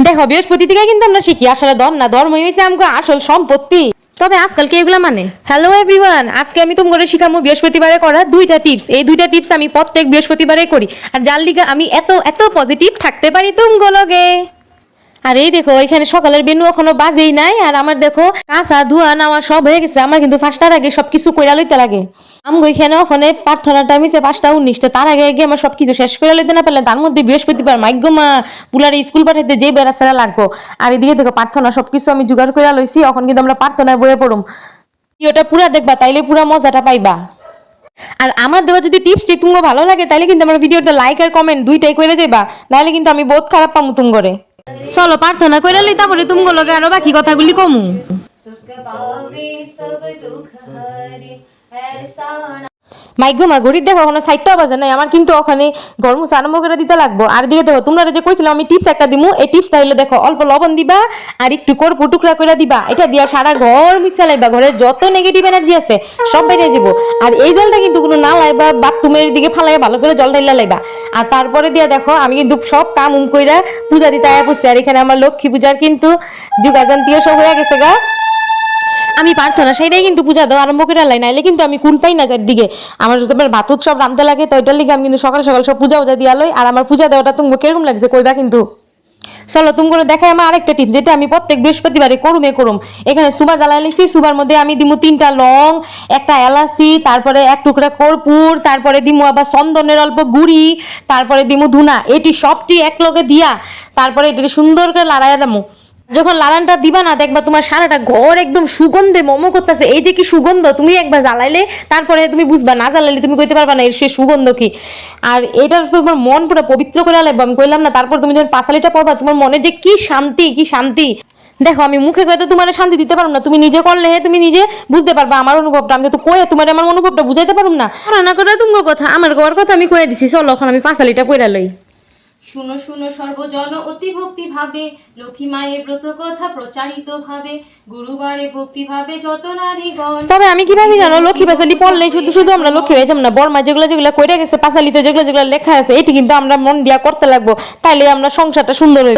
দেখো বৃহস্পতি থেকে কিন্তু আমরা শিখি আসলে ধর্মই হয়েছে আমাকে আসল সম্পত্তি। তবে আজকাল কি এগুলা মানে? হ্যালো এভরিওয়ান, আজকে আমি তোমাকে শিখামু বৃহস্পতিবারে করা দুইটা টিপস। এই দুইটা টিপস আমি প্রত্যেক বৃহস্পতিবারে করি, আর যার লিগে আমি এত এত পজিটিভ থাকতে পারি তুমগো লগে। আর এই দেখো এখানে সকালের বেনু এখনো বাজেই নাই, আর আমার দেখো কাঁচা ধোয়া নেওয়া সব হয়ে গেছে। আমার কিন্তু 5টার আগে সবকিছু কইরা লইতে লাগে। আমগো এখানে ওখানে প্রার্থনার টাইম হচ্ছে 5টা 19, তার আগে আগে আমার সবকিছু শেষ করে লইতে না পারলে তার মধ্যে বৃহস্পতিবার মাইগ্যমা পুলার স্কুল পাঠাইতে যে বেড়াচারা লাগবো। আর এদিকে দেখো প্রার্থনা সবকিছু আমি জোগাড় করে লইছি, এখন কিন্তু আমরা প্রার্থনায় বয়ে পড়ুম। ভিডিওটা পুরা দেখবা, তাইলে পুরা মজাটা পাইবা। আর আমার দেওয়া যদি টিপসটি তোমাকে ভালো লাগে তাহলে কিন্তু আমার ভিডিওটা লাইক আর কমেন্ট দুইটাই করে যাইবা, নাহলে কিন্তু আমি বহুত খারাপ পামু তুম করে। চলো প্রার্থনা করে লই, তারপরে তুমগো লগে আরো বাকি কথাগুলি কমু। মাইগমা ঘড়ির দেখো ওখানে 7টা বাজে নাই, আমার কিন্তু ওখানে গরম আরম্ভ করে দিতে লাগবো। আর দিকে দেখো তোমরা যে কইছিলাম আমি টিপস একটা দিমু, এই টিপসটা হইলো দেখো অল্প লবণ দিবা আর একটু কর্পূ টুকরা করে দিবা। এটা দিয়া সারা ঘর মুছা লাইবা, ঘরের যত নেগেটিভ এনার্জি আছে সব বেরিয়ে যাবো। আর এই জলটা কিন্তু কোনো না লাইবা, বাথরুমের দিকে ফালাই ভালো করে জল ঢাইলা লাইবা। আর তারপরে দিয়া দেখো আমি কিন্তু সব কাম কইরা পূজা দিতে আয়া পড়ছি। আর এখানে আমার লক্ষ্মী পূজার কিন্তু যুগাযান্তীয় সব হয়ে গেছে গা। আমি প্রার্থনা সেইটাই কিন্তু পূজা দেওয়া আরম্ভ করে লাই, নাইলে কিন্তু আমি কুল পাই না চারদিকে। আমার তোমার ভাত উৎসব রামতে লাগে, তো ওইটার লিগে আমি কিন্তু সকাল সকাল সব পূজা দিয়া লই। আর আমার পূজা দেওয়াটা তুমি কিরকম লাগছে কইবা কিন্তু। চলো তুমি করে দেখাই আমার আরেকটা টিপস, যেটা আমি প্রত্যেক বৃহস্পতিবারে করুম। এখানে সুবা জ্বালাই লিছি, সুবার মধ্যে আমি দিমু 3টা লং, একটা এলাচি, তারপরে 1 টুকরা কর্পূর, তারপরে দিমু আবার চন্দনের অল্প গুড়ি, তারপরে দিমু ধুনা। এটি সবটি এক লগে দিয়া তারপরে এটি সুন্দর করে লাড়াইয়া দামু। যখন লালানটা দিবা না দেখবা তোমার সারাটা ঘর একদম সুগন্ধে মোমো করতেছে। এই যে কি সুগন্ধ, তুমি একবার জ্বালাইলে তারপরে তুমি বুঝবা, না জ্বালাইলে তুমি কইতে পারবা না এর সে সুগন্ধ কি। আর এটার তোমার মন পুরো পবিত্র করে লাগবে, আমি কইলাম না। তারপর তুমি যখন পাঁচালিটা পড়বা তোমার মনে যে কি শান্তি কি শান্তি। দেখো আমি মুখে কয়ে তো তোমার শান্তি দিতে পারবো না, তুমি নিজে করলে তুমি নিজে বুঝতে পারবা আমার অনুভবটা। আমি তো কয়ে তোমার আমার অনুভবটা বুঝাইতে পারবো না। রান্না করে তুমি কথা আমার গোয়ার কথা আমি কয়ে দিছি। চলো এখন আমি পাঁচালিটা পড়া লই। শুনো শুনো সর্বজন অতি ভক্তি ভাবে, লক্ষ্মী মায়ের ব্রত কথা প্রচারিত ভাবে, গুরুবারে ভক্তি ভাবে যত নারীগণ। তবে আমি কিভাবে জানো লক্ষ্মী পাঁচালি পড়লেই শুধু শুধু আমরা লক্ষ্মী হয়ে যাবো না। বর্মা যেগুলো কইরা গেছে পাঁচালিতে যেগুলো লেখা আছে এটি কিন্তু আমরা মন দিয়া করতে লাগবো, তাইলে আমরা সংসারটা সুন্দর হয়ে